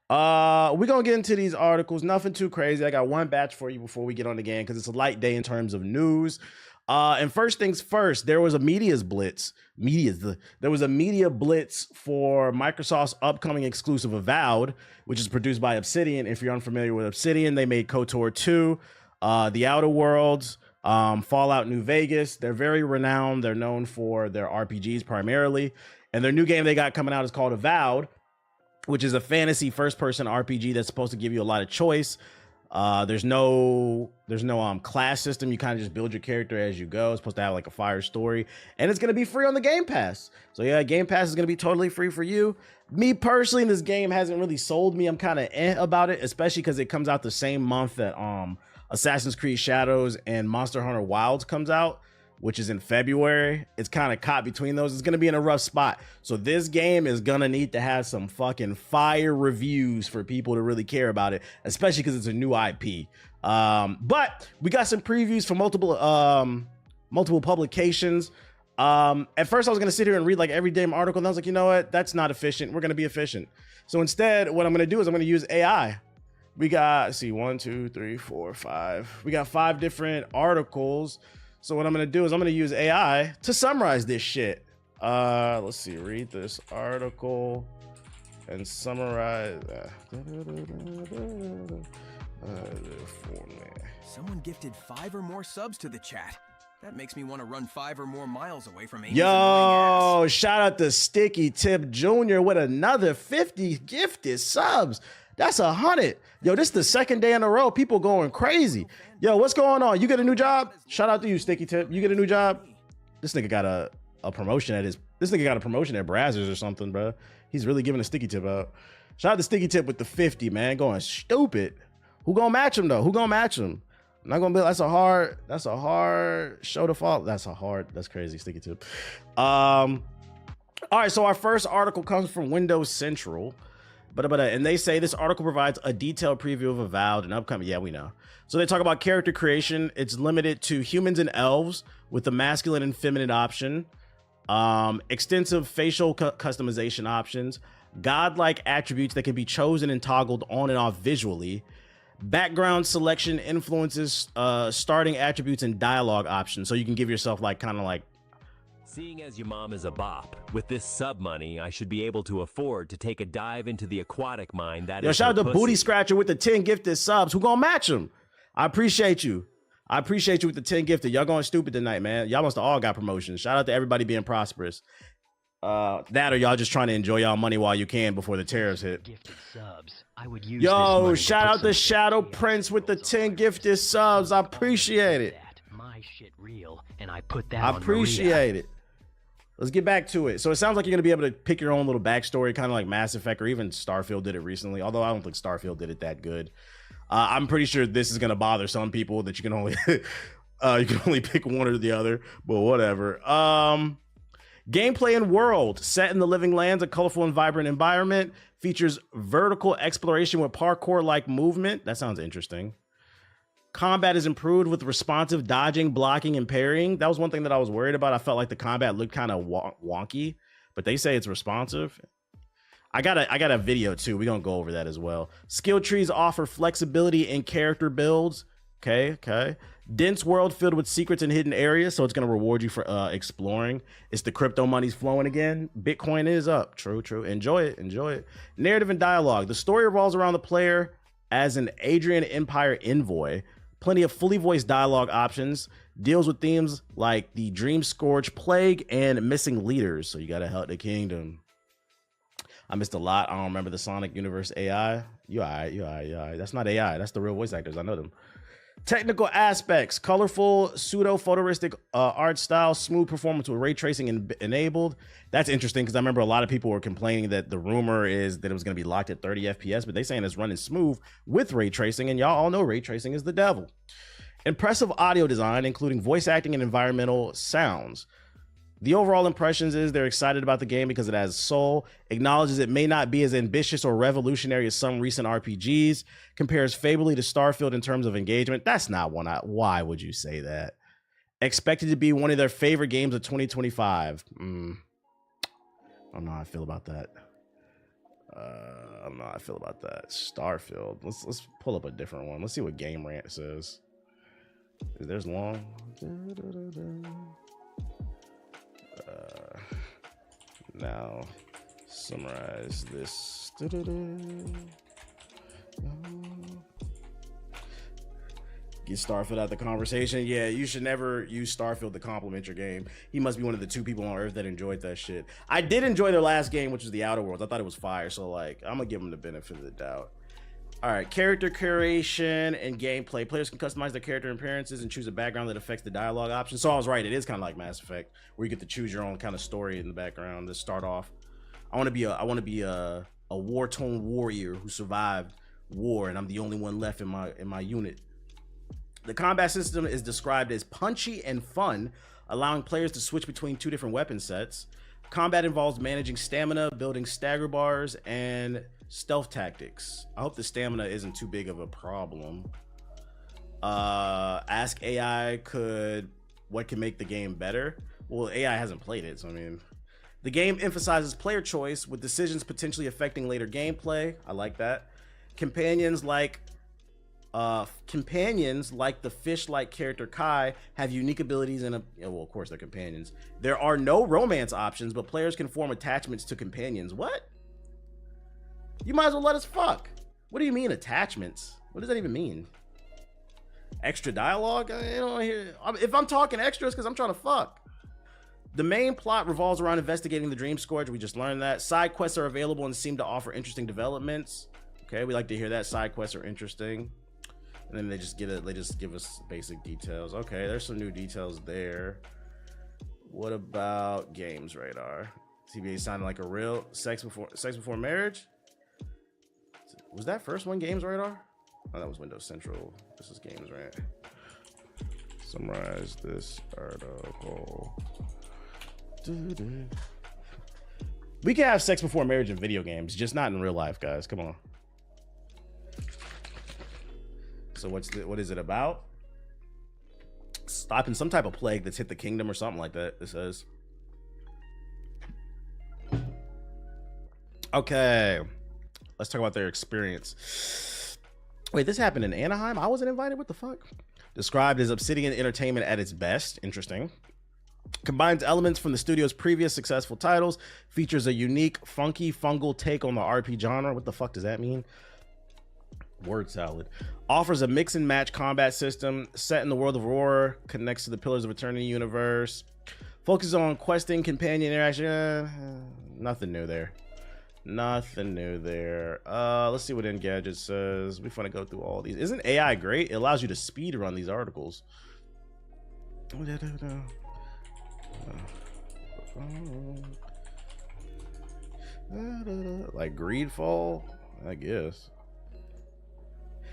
We're gonna get into these articles. Nothing too crazy. I got one batch for you before we get on the game because it's a light day in terms of news. And first things first, there was a there was a media blitz for Microsoft's upcoming exclusive Avowed, which is produced by Obsidian. If you're unfamiliar with Obsidian, they made KOTOR 2, The Outer Worlds, Fallout New Vegas. They're very renowned. They're known for their RPGs primarily. And their new game they got coming out is called Avowed, which is a fantasy first-person RPG that's supposed to give you a lot of choice. There's no class system. You kind of just build your character as you go. It's supposed to have like a fire story, and it's gonna be free on the Game Pass. So yeah, Game Pass is gonna be totally free for you. Me personally, this game hasn't really sold me. I'm kind of about it, especially because it comes out the same month that Assassin's Creed Shadows and Monster Hunter Wilds comes out, which is in February. It's kind of caught between those. It's going to be in a rough spot. So this game is going to need to have some fucking fire reviews for people to really care about it, especially because it's a new IP. But we got some previews for multiple publications. At first I was going to sit here and read like every damn article, and I was like, you know what? That's not efficient. We're going to be efficient. So instead, what I'm going to do is I'm going to use AI. We got, let's see, 1, 2, 3, 4, 5. We got 5 different articles. So what I'm going to do is I'm going to use AI to summarize this shit. Let's see, read this article and summarize. Someone gifted 5 or more subs to the chat. That makes me want to run 5 or more miles away from Amy's Yo, shout out to Sticky Tip Jr. with another 50 gifted subs. That's 100. Yo, this is the second day in a row. People going crazy. Yo, what's going on? You get a new job? Shout out to you, Sticky Tip. You get a new job? This nigga got a promotion at this nigga got a promotion at Brazzers or something, bro. He's really giving a Sticky Tip out. Shout out to Sticky Tip with the 50, man. Going stupid. Who gonna match him though? Who gonna match him? I'm not gonna be. That's a hard show to follow. That's crazy, Sticky Tip. All right, so our first article comes from Windows Central. And they say this article provides a detailed preview of Avowed and upcoming. Yeah, we know. So they talk about character creation. It's limited to humans and elves with the masculine and feminine option. Extensive facial customization options. Godlike attributes that can be chosen and toggled on and off visually. Background selection influences starting attributes and dialogue options. So you can give yourself like kind of like. Seeing as your mom is a bop, with this sub money, I should be able to afford to take a dive into the aquatic mind. That Yo, is shout out to pussy. Booty Scratcher with the 10 gifted subs. Who gonna match him? I appreciate you. I appreciate you with the 10 gifted. Y'all going stupid tonight, man. Y'all must have all got promotions. Shout out to everybody being prosperous. That or y'all just trying to enjoy y'all money while you can before the tariffs hit. Gifted subs. I would use Yo, shout out to Shadow Prince with the 10 gifted subs. I appreciate it. My shit real, and I put that I on appreciate it. Let's get back to it. So it sounds like you're going to be able to pick your own little backstory, kind of like Mass Effect, or even Starfield did it recently, although I don't think Starfield did it that good. I'm pretty sure this is going to bother some people that you can only pick one or the other, but whatever. Gameplay and world set in the living lands, a colorful and vibrant environment, features vertical exploration with parkour-like movement. That sounds interesting. Combat is improved with responsive dodging, blocking, and parrying. That was one thing that I was worried about. I felt like the combat looked kind of wonky, but they say it's responsive. I got a video too. We're gonna go over that as well. Skill trees offer flexibility in character builds. Okay. Dense world filled with secrets and hidden areas, so it's gonna reward you for exploring. It's the crypto money's flowing again. Bitcoin is up. True. Enjoy it. Narrative and dialogue. The story revolves around the player as an Adrian Empire envoy. Plenty of fully voiced dialogue options. Deals with themes like the Dream Scourge Plague and missing leaders. So you gotta help the kingdom. I missed a lot. I don't remember the Sonic Universe AI. You all right. That's not AI. That's the real voice actors. I know them. Technical aspects, colorful, pseudo-photorealistic art style, smooth performance with ray tracing enabled. That's interesting because I remember a lot of people were complaining that the rumor is that it was going to be locked at 30 FPS, but they saying it's running smooth with ray tracing, and y'all all know ray tracing is the devil. Impressive audio design, including voice acting and environmental sounds. The overall impressions is they're excited about the game because it has soul, acknowledges it may not be as ambitious or revolutionary as some recent RPGs, compares favorably to Starfield in terms of engagement. That's not one. Why would you say that? Expected to be one of their favorite games of 2025. I don't know how I feel about that. I don't know how I feel about that. Starfield. Let's pull up a different one. Let's see what Game Rant says. There's long. Now summarize this. Get Starfield out the conversation. Yeah, you should never use Starfield to compliment your game. He must be one of the 2 people on Earth that enjoyed that shit. I did enjoy their last game, which was The Outer Worlds. I thought it was fire, so like, I'm gonna give them the benefit of the doubt. All right, character curation and gameplay. Players can customize their character appearances and choose a background that affects the dialogue option. So I was right, it is kind of like Mass Effect, where you get to choose your own kind of story in the background to start off. I want to be a war-torn warrior who survived war, and I'm the only one left in my unit. The combat system is described as punchy and fun, allowing players to switch between 2 different weapon sets. Combat involves managing stamina, building stagger bars, and stealth tactics. I hope the stamina isn't too big of a problem. Ask AI what can make the game better? Well, AI hasn't played it, so I mean. The game emphasizes player choice with decisions potentially affecting later gameplay. I like that. Companions like the fish-like character Kai have unique abilities and well, of course they're companions. There are no romance options, but players can form attachments to companions. What? You might as well let us fuck. What do you mean attachments? What does that even mean? Extra dialogue? If I'm talking extras, because I'm trying to fuck. The main plot revolves around investigating the Dream Scourge. We just learned that. Side quests are available and seem to offer interesting developments. Okay, we like to hear that. Side quests are interesting. And then they just give us basic details. Okay, there's some new details there. What about games radar? TBA sounded like a real sex before marriage. Was that first one games radar? Oh, that was Windows Central. This is games rant. Summarize this article. We can have sex before marriage in video games, just not in real life, guys. Come on. So what is it about? Stopping some type of plague that's hit the kingdom or something like that, it says. Okay. Let's talk about their experience. Wait, this happened in Anaheim? I wasn't invited? What the fuck? Described as Obsidian Entertainment at its best. Interesting. Combines elements from the studio's previous successful titles. Features a unique, funky, fungal take on the RP genre. What the fuck does that mean? Word salad. Offers a mix and match combat system set in the world of Aurora, connects to the Pillars of Eternity universe, focuses on questing, companion interaction. Nothing new there. Nothing new there. Let's see what Engadget says. We want to go through all these. Isn't AI great? It allows you to speed run these articles. Like Greedfall, I guess.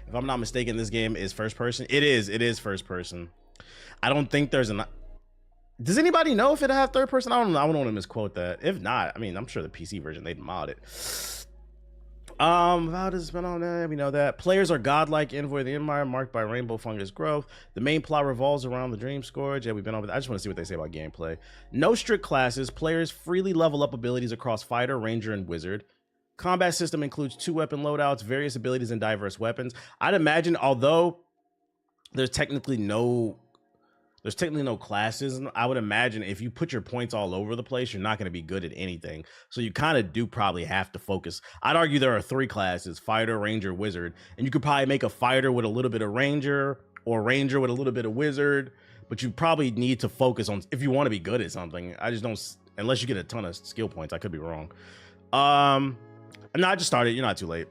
If I'm not mistaken, this game is first person. It is first person. I don't think there's an... Does anybody know if it'll have third person? I don't know. I don't want to misquote that. If not, I mean, I'm sure the PC version, they'd mod it. How does it spend on that? We know that. Players are godlike envoy of the Empire, marked by rainbow fungus growth. The main plot revolves around the Dream Scourge. Yeah, we've been over that. I just want to see what they say about gameplay. No strict classes. Players freely level up abilities across Fighter, Ranger, and Wizard. Combat system includes 2 weapon loadouts, various abilities, and diverse weapons. I'd imagine, although there's technically no classes, I would imagine if you put your points all over the place, you're not going to be good at anything. So you kind of do probably have to focus. I'd argue there are 3 classes: Fighter, Ranger, Wizard. And you could probably make a Fighter with a little bit of Ranger, or Ranger with a little bit of Wizard. But you probably need to focus on, if you want to be good at something. I just don't, unless you get a ton of skill points. I could be wrong. No, I just started. You're not too late.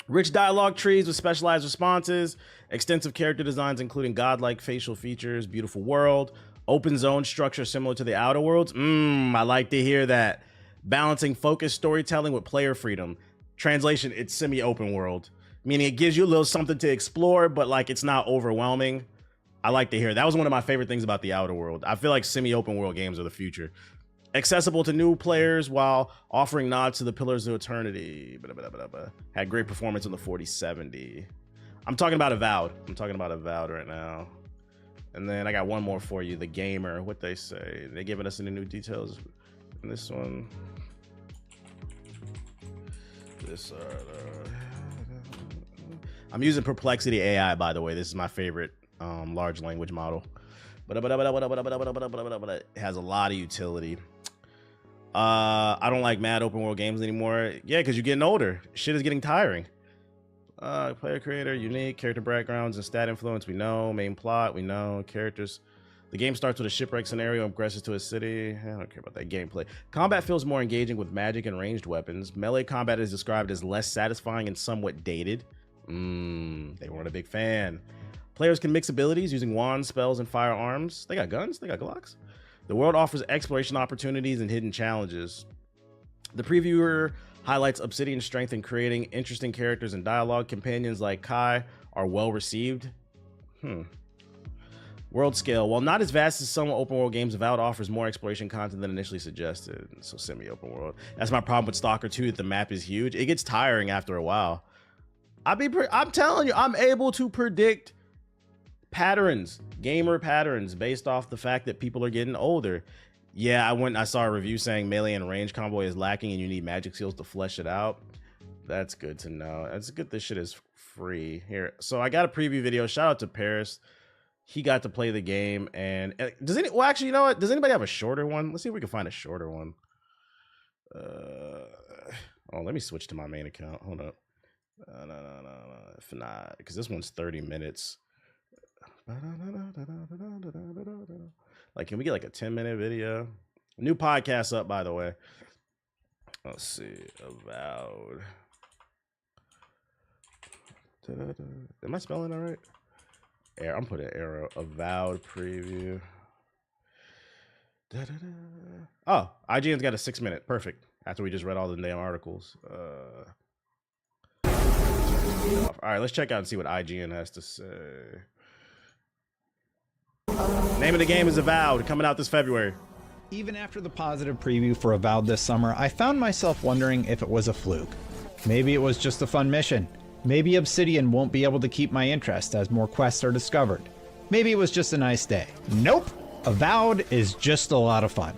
Rich dialogue trees with specialized responses, extensive character designs, including godlike facial features, beautiful world, open zone structure similar to the Outer Worlds. I like to hear that. Balancing focused storytelling with player freedom. Translation, it's semi-open world, meaning it gives you a little something to explore, but like it's not overwhelming. I like to hear. That was one of my favorite things about the Outer World. I feel like semi-open world games are the future. Accessible to new players while offering nods to the Pillars of Eternity. Had great performance on the 4070. I'm talking about Avowed. I'm talking about Avowed right now. And then I got one more for you. The Gamer. What they say. They giving us any new details in this one. this? I'm using Perplexity AI, by the way. This is my favorite large language model. But it has a lot of utility. I don't like mad open world games anymore. Yeah, because you're getting older. Shit is getting tiring. Player creator, unique, character backgrounds and stat influence, we know. Main plot, we know. Characters. The game starts with a shipwreck scenario and progresses to a city. I don't care about that gameplay. Combat feels more engaging with magic and ranged weapons. Melee combat is described as less satisfying and somewhat dated. They weren't a big fan. Players can mix abilities using wands, spells, and firearms. They got guns, they got Glocks. The world offers exploration opportunities and hidden challenges. The previewer highlights Obsidian's strength in creating interesting characters and dialogue. Companions like Kai are well received. World scale. While not as vast as some open world games, Avowed offers more exploration content than initially suggested. So semi-open world. That's my problem with Stalker 2, that the map is huge. It gets tiring after a while. I'm telling you, I'm able to predict patterns, gamer patterns, based off the fact that people are getting older. Yeah, I saw a review saying melee and range combo is lacking and you need magic skills to flesh it out. That's good to know. It's good this shit is free here. So I got a preview video. Shout out to Paris. He got to play the game. And well, actually, you know what? Does anybody have a shorter one? Let's see if we can find a shorter one. Oh, let me switch to my main account. Hold up. No. If not, because this one's 30 minutes. Like, can we get like a 10-minute video? New podcast up, by the way. Let's see. Avowed. Am I spelling that right? I'm putting arrow. Avowed preview. Oh, IGN's got a 6-minute. Perfect. After we just read all the damn articles. All right, let's check out and see what IGN has to say. Name of the game is Avowed, coming out this February. Even after the positive preview for Avowed this summer, I found myself wondering if it was a fluke. Maybe it was just a fun mission. Maybe Obsidian won't be able to keep my interest as more quests are discovered. Maybe it was just a nice day. Nope! Avowed is just a lot of fun.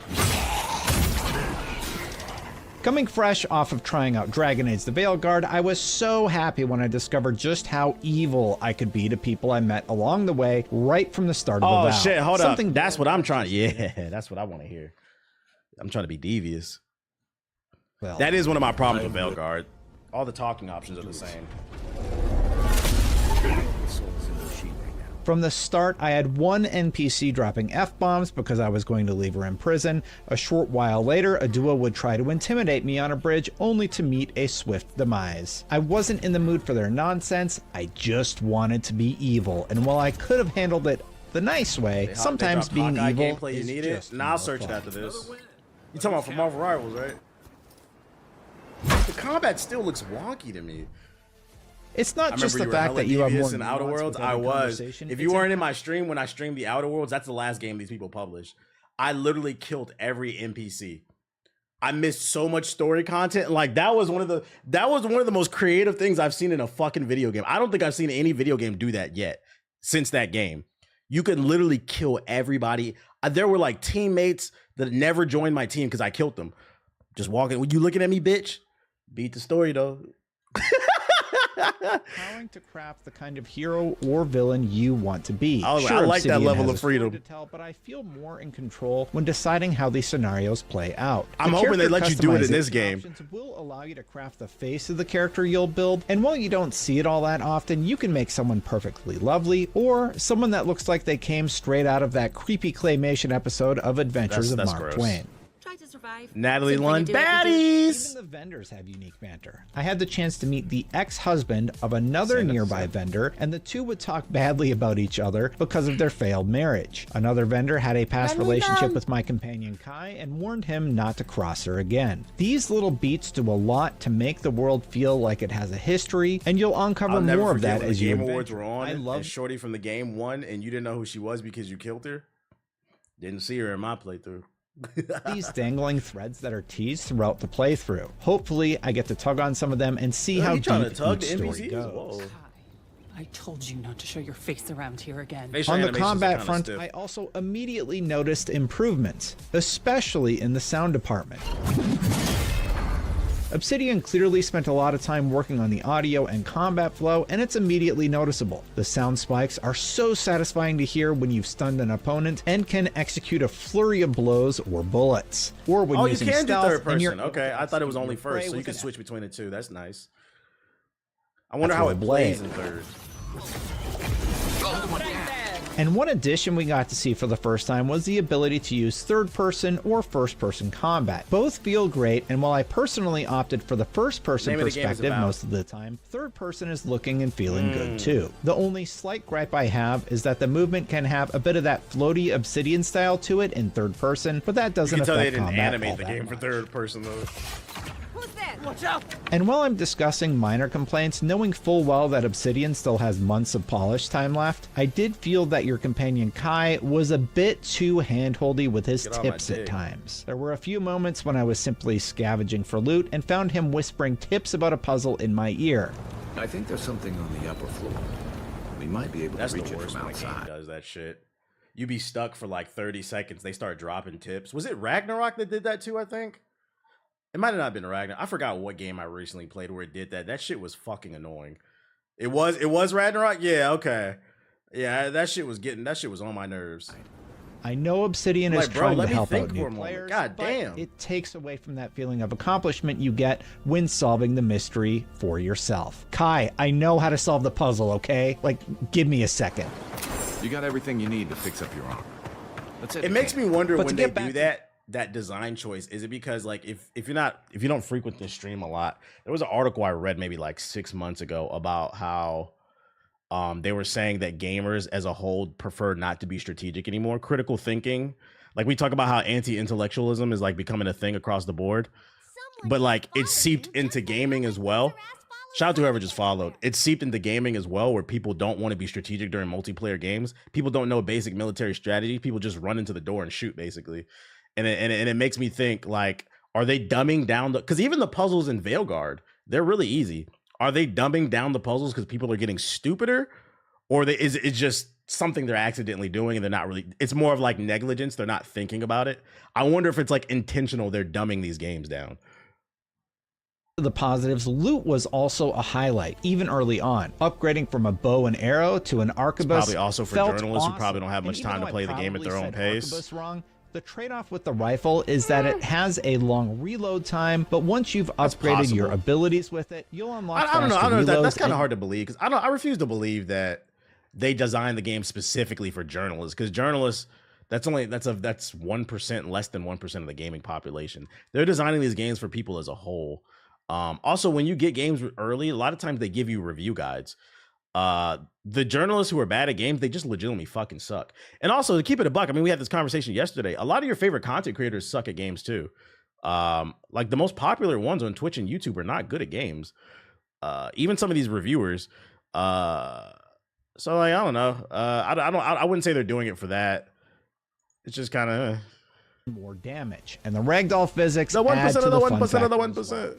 Coming fresh off of trying out Dragon Age the Veilguard, I was so happy when I discovered just how evil I could be to people I met along the way right from the start of Avowed. Oh shit, hold up. That's what I'm trying to, yeah, that's what I want to hear. I'm trying to be devious. Well, that is one of my problems with Veilguard. All the talking options are the same. From the start, I had one NPC dropping F-bombs because I was going to leave her in prison. A short while later, a duo would try to intimidate me on a bridge only to meet a swift demise. I wasn't in the mood for their nonsense, I just wanted to be evil, and while I could have handled it the nice way, sometimes being evil gameplay, you is need just it. Now I'll search it after this. You talking about from Marvel Rivals, right? The combat still looks wonky to me. It's not just the fact that you have more in Outer Worlds. I was. If you weren't in my stream when I streamed the Outer Worlds, that's the last game these people published. I literally killed every NPC. I missed so much story content. Like that was one of the most creative things I've seen in a fucking video game. I don't think I've seen any video game do that yet since that game. You could literally kill everybody. There were like teammates that never joined my team because I killed them. Just walking. You looking at me, bitch? Beat the story though. Trying to craft the kind of hero or villain you want to be. I like that level of freedom. To tell, but I feel more in control when deciding how these scenarios play out. I'm hoping they let you do it in this game. Will allow you to craft the face of the character you'll build, and while you don't see it all that often, you can make someone perfectly lovely or someone that looks like they came straight out of that creepy claymation episode of Adventures of Mark Twain. Natalie Lund baddies. Even the vendors have unique banter. I had the chance to meet the ex-husband of another nearby vendor, and the two would talk badly about each other because of their failed marriage. Another vendor had a past relationship with my companion Kai and warned him not to cross her again. These little beats do a lot to make the world feel like it has a history, and you'll uncover more of that as you Game Awards were on. I love Shorty from the game won, and you didn't know who she was because you killed her. Didn't see her in my playthrough. These dangling threads that are teased throughout the playthrough. Hopefully, I get to tug on some of them and see how deep each story goes. I told you not to show your face around here again. On the combat front, I also immediately noticed improvements, especially in the sound department. Obsidian clearly spent a lot of time working on the audio and combat flow, and it's immediately noticeable. The sound spikes are so satisfying to hear when you've stunned an opponent and can execute a flurry of blows or bullets. Or when you using can do stealth, third and you're person. Okay, I thought it was only first, so you can switch between the two. That's nice. I wonder how it plays in third. And one addition we got to see for the first time was the ability to use third-person or first-person combat. Both feel great, and while I personally opted for the first-person perspective most of the time, third-person is looking and feeling good too. The only slight gripe I have is that the movement can have a bit of that floaty Obsidian style to it in third-person, but that doesn't affect combat. They didn't animate the game for third-person though. Watch out! And while I'm discussing minor complaints, knowing full well that Obsidian still has months of polish time left, I did feel that your companion Kai was a bit too handholdy with his tips at times. There were a few moments when I was simply scavenging for loot and found him whispering tips about a puzzle in my ear. I think there's something on the upper floor. We might be able to reach it from outside. That's the worst when a game does that shit. You be stuck for like 30 seconds, they start dropping tips. Was it Ragnarok that did that too, I think? It might have not been Ragnarok. I forgot what game I recently played where it did that. That shit was fucking annoying. It was Ragnarok? Yeah, okay. Yeah, that shit was on my nerves. I know Obsidian is trying to help out new players, God damn. but it takes away from that feeling of accomplishment you get when solving the mystery for yourself. Kai, I know how to solve the puzzle, okay? Like, give me a second. You got everything you need to fix up your armor. It makes me wonder when they do that design choice. Is it because like if you don't frequent this stream a lot, there was an article I read maybe like 6 months ago about how they were saying that gamers as a whole prefer not to be strategic anymore. Critical thinking, like we talk about how anti-intellectualism is like becoming a thing across the board, but like it's seeped into gaming as well. Shout out to whoever just followed. It's seeped into gaming as well, where people don't want to be strategic during multiplayer games. People don't know basic military strategy. People just run into the door and shoot, basically. And it makes me think, like, are they dumbing down because even the puzzles in Veilguard, they're really easy. Are they dumbing down the puzzles because people are getting stupider? Or is it just something they're accidentally doing and they're not really, it's more of like negligence. They're not thinking about it. I wonder if it's like intentional. They're dumbing these games down. The positives, loot was also a highlight, even early on. Upgrading from a bow and arrow to an arquebus. It's probably also for journalists who probably don't have much time to play the game at their own pace. The trade-off with the rifle is that it has a long reload time, but once you've upgraded your abilities with it, you'll unlock I don't know. That's kind of hard to believe because I refuse to believe that they designed the game specifically for journalists, because journalists, that's 1%, less than 1% of the gaming population. They're designing these games for people as a whole. Also, when you get games early, a lot of times they give you review guides. The journalists who are bad at games, they just legitimately fucking suck. And also, to keep it a buck, I mean, we had this conversation yesterday. A lot of your favorite content creators suck at games too. Like the most popular ones on Twitch and YouTube are not good at games. Even some of these reviewers. So like, I don't know. I wouldn't say they're doing it for that. It's just kind of more damage, and the ragdoll physics. The 1% of the 1% of the 1%.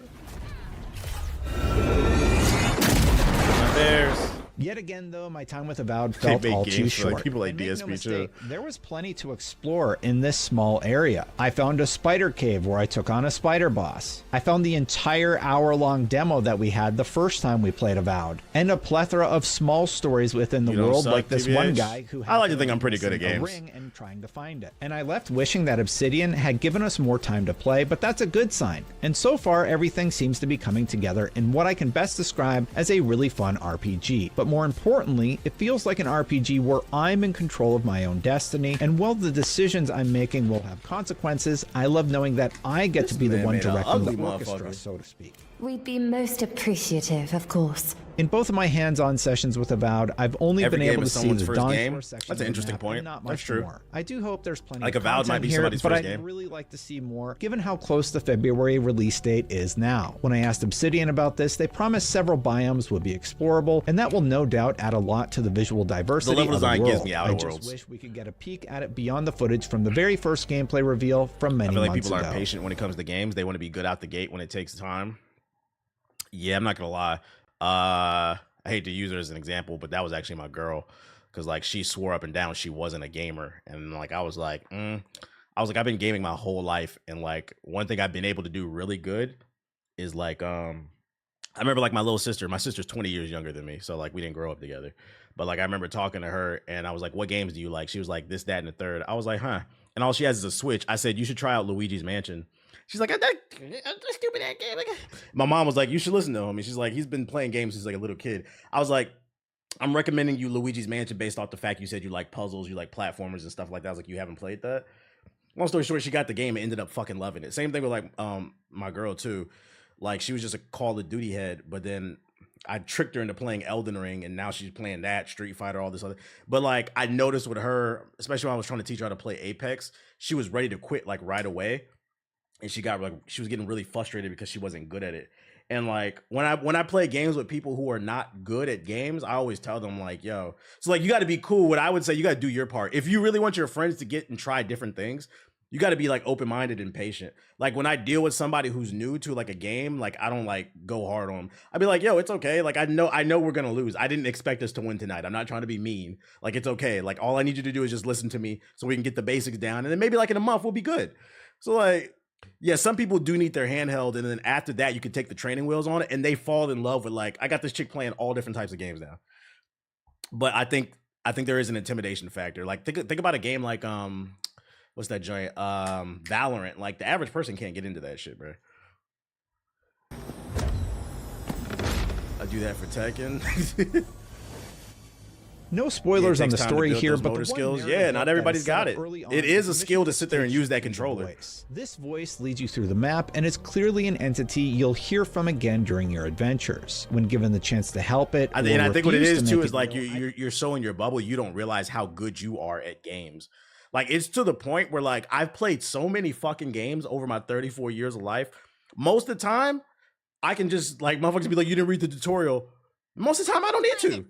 There's Yet again, though, my time with Avowed felt all too short. Like people like DSP no mistake, too. There was plenty to explore in this small area. I found a spider cave where I took on a spider boss. I found the entire hour-long demo that we had the first time we played Avowed, and a plethora of small stories within the world, like this one guy who I like to think I'm pretty good at games. Ring and trying to find it. And I left wishing that Obsidian had given us more time to play, but that's a good sign. And so far, everything seems to be coming together in what I can best describe as a really fun RPG. But more importantly, it feels like an RPG where I'm in control of my own destiny, and while the decisions I'm making will have consequences, I love knowing that I get to be the one directing the orchestra, so to speak. We'd be most appreciative, of course. In both of my hands-on sessions with Avowed, I've only been able to see the Dawn section. That's an interesting point. That's true. More. I do hope there's plenty like of Avowed might be here, somebody's but first I'd game. really like to see more, given how close the February release date is now. When I asked Obsidian about this, they promised several biomes would be explorable, and that will no doubt add a lot to the visual diversity the level of the design world. gives me Outer I Worlds. just wish we could get a peek at it beyond the footage from the very first gameplay reveal from many months ago. I feel like people aren't patient when it comes to games. They want to be good out the gate when it takes time. Yeah, I'm not gonna lie. I hate to use her as an example, but that was actually my girl, because like she swore up and down she wasn't a gamer, and like I was like I've been gaming my whole life, and like one thing I've been able to do really good is like I remember like my sister's 20 years younger than me, so like we didn't grow up together. But like I remember talking to her and I was like, "What games do you like?" She was like, "This, that, and the third." I was like, "Huh." And all she has is a Switch. I said, "You should try out Luigi's Mansion." She's like, "That stupid that game." My mom was like, "You should listen to him." And she's like, "He's been playing games since like a little kid." I was like, "I'm recommending you Luigi's Mansion based off the fact you said you like puzzles, you like platformers and stuff like that." I was like, "You haven't played that?" Long story short, she got the game and ended up fucking loving it. Same thing with like my girl too. Like she was just a Call of Duty head, but then I tricked her into playing Elden Ring, and now she's playing that, Street Fighter, all this other. But like I noticed with her, especially when I was trying to teach her how to play Apex, she was ready to quit like right away, and she was getting really frustrated because she wasn't good at it. And like when I play games with people who are not good at games, I always tell them like, "Yo, so like you got to be cool." What I would say, you got to do your part. If you really want your friends to get and try different things, you got to be like open-minded and patient. Like when I deal with somebody who's new to like a game, like I don't like go hard on them. I'd be like, "Yo, it's okay. Like I know we're gonna lose. I didn't expect us to win tonight. I'm not trying to be mean. Like it's okay. Like all I need you to do is just listen to me so we can get the basics down, and then maybe like in a month we'll be good." So like, yeah, some people do need their handheld, and then after that you can take the training wheels on it, and they fall in love with like, I got this chick playing all different types of games now. But I think there is an intimidation factor. Like think about a game like what's that joint? Valorant. Like the average person can't get into that shit, bro. I do that for Tekken. No spoilers on the story here, but the skills, yeah, not everybody's got it. It is a skill to sit there and use that controller. This voice leads you through the map, and it's clearly an entity you'll hear from again during your adventures. When given the chance to help it, I think what it is too is like you're so in your bubble, you don't realize how good you are at games. Like it's to the point where like I've played so many fucking games over my 34 years of life. Most of the time, I can just like motherfuckers be like, "You didn't read the tutorial." Most of the time, I don't need to.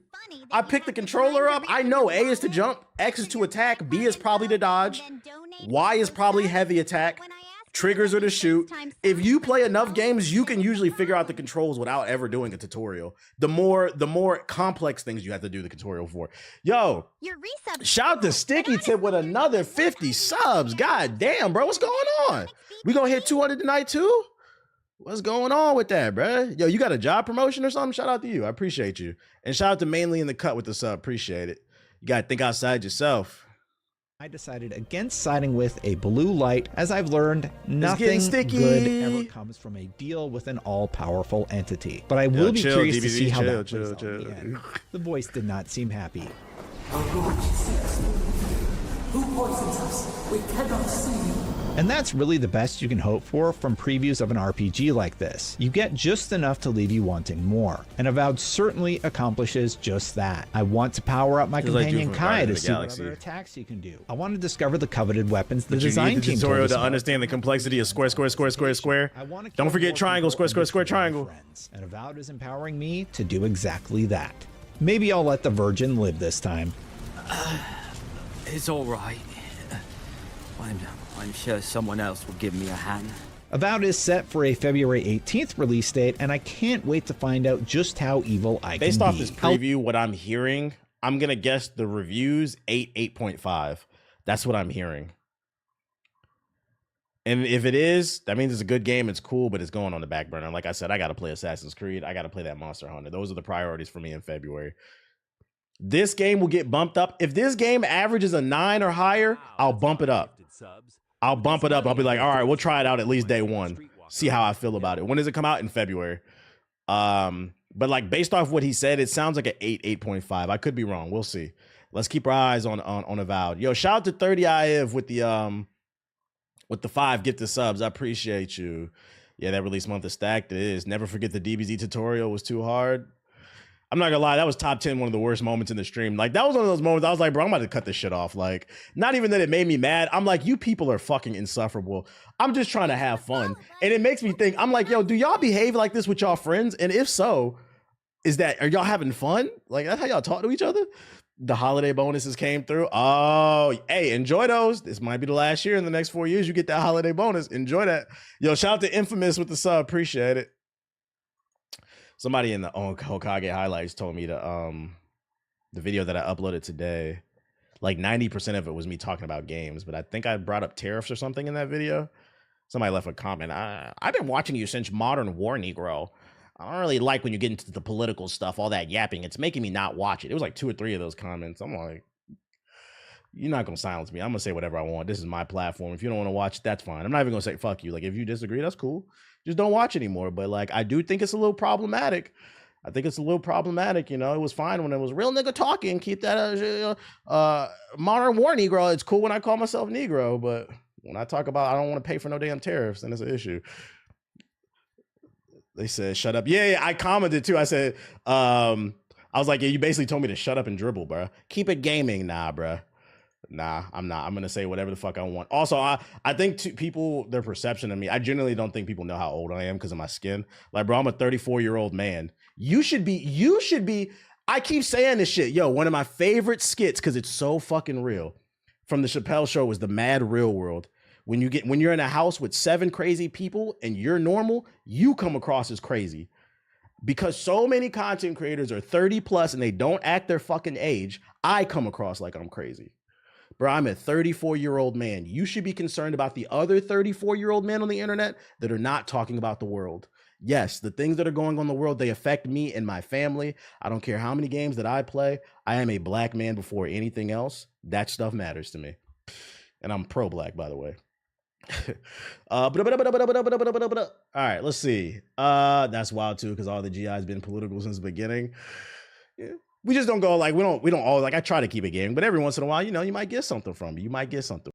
I pick the controller up. I know A is to jump, X is to attack, B is probably to dodge, Y is probably heavy attack, triggers are to shoot. If you play enough games, you can usually figure out the controls without ever doing a tutorial. The more complex things you have to do the tutorial for. Yo, shout out to Sticky Tip with another 50 subs. God damn, bro, what's going on? We gonna hit 200 tonight too? What's going on with that, bro? Yo, you got a job promotion or something? Shout out to you. I appreciate you. And shout out to Mainly in the Cut with the sub. Appreciate it. You got to think outside yourself. I decided against siding with a blue light, as I've learned nothing good ever comes from a deal with an all-powerful entity. But I will be curious to see how that plays out in the end. The voice did not seem happy. Who poisons us? We cannot see. And that's really the best you can hope for from previews of an RPG like this. You get just enough to leave you wanting more. And Avowed certainly accomplishes just that. I want to power up my companion Kai to see what other attacks you can do. I want to discover the coveted weapons the design team tutorial to understand the complexity of square. Don't forget triangle, square, triangle. And Avowed is empowering me to do exactly that. Maybe I'll let the Virgin live this time. It's all right. I'm sure someone else will give me a hand. Avowed is set for a February 18th release date, and I can't wait to find out just how evil I can be. Based off this preview, what I'm hearing, I'm going to guess the reviews 8.5. That's what I'm hearing. And if it is, that means it's a good game. It's cool, but it's going on the back burner. Like I said, I got to play Assassin's Creed. I got to play that Monster Hunter. Those are the priorities for me in February. This game will get bumped up. If this game averages a 9 or higher, I'll bump it up. I'll bump it up. I'll be like, all right, we'll try it out at least day one. See how I feel about it. When does it come out? In February. But like based off what he said, it sounds like an 8.5. I could be wrong. We'll see. Let's keep our eyes on Avowed. Yo, shout out to 30 IF with the 5 gifted subs. I appreciate you. Yeah, that release month is stacked. It is. Never forget the DBZ tutorial was too hard. I'm not gonna lie, that was top 10, one of the worst moments in the stream. Like, that was one of those moments I was like, bro, I'm about to cut this shit off. Like, not even that it made me mad. I'm like, you people are fucking insufferable. I'm just trying to have fun. And it makes me think, I'm like, yo, do y'all behave like this with y'all friends? And if so, are y'all having fun? Like, that's how y'all talk to each other? The holiday bonuses came through. Oh, hey, enjoy those. This might be the last year. In the next 4 years, you get that holiday bonus. Enjoy that. Yo, shout out to Infamous with the sub. Appreciate it. Somebody in the Hokage highlights told me the video that I uploaded today, like 90% of it was me talking about games, but I think I brought up tariffs or something in that video. Somebody left a comment. I've been watching you since Modern War, Negro. I don't really like when you get into the political stuff, all that yapping. It's making me not watch it. It was like 2 or 3 of those comments. I'm like, you're not going to silence me. I'm going to say whatever I want. This is my platform. If you don't want to watch it, that's fine. I'm not even going to say fuck you. Like, if you disagree, that's cool. Just don't watch anymore. But like, I do think it's a little problematic. I think it's a little problematic. You know, it was fine when it was real nigga talking. Keep that Modern War Negro. It's cool when I call myself Negro, but when I talk about I don't want to pay for no damn tariffs, then it's an issue. They said, shut up. Yeah, I commented too. I said, I was like, yeah, you basically told me to shut up and dribble, bro. Keep it gaming. Nah, bro. Nah, I'm not. I'm going to say whatever the fuck I want. Also, I think people, their perception of me, I generally don't think people know how old I am because of my skin. Like, bro, I'm a 34-year-old man. You should be, I keep saying this shit. Yo, one of my favorite skits, because it's so fucking real, from the Chappelle Show was the Mad Real World. When you're in a house with 7 crazy people and you're normal, you come across as crazy. Because so many content creators are 30 plus and they don't act their fucking age, I come across like I'm crazy. Bro, I'm a 34-year-old man. You should be concerned about the other 34-year-old men on the internet that are not talking about the world. Yes, the things that are going on in the world, they affect me and my family. I don't care how many games that I play. I am a black man before anything else. That stuff matters to me. And I'm pro-black, by the way. All right, let's see. That's wild too, because all the GI's been political since the beginning. Yeah. We just don't go like we don't all like I try to keep it gaming, but every once in a while, you know, you might get something from me. You might get something.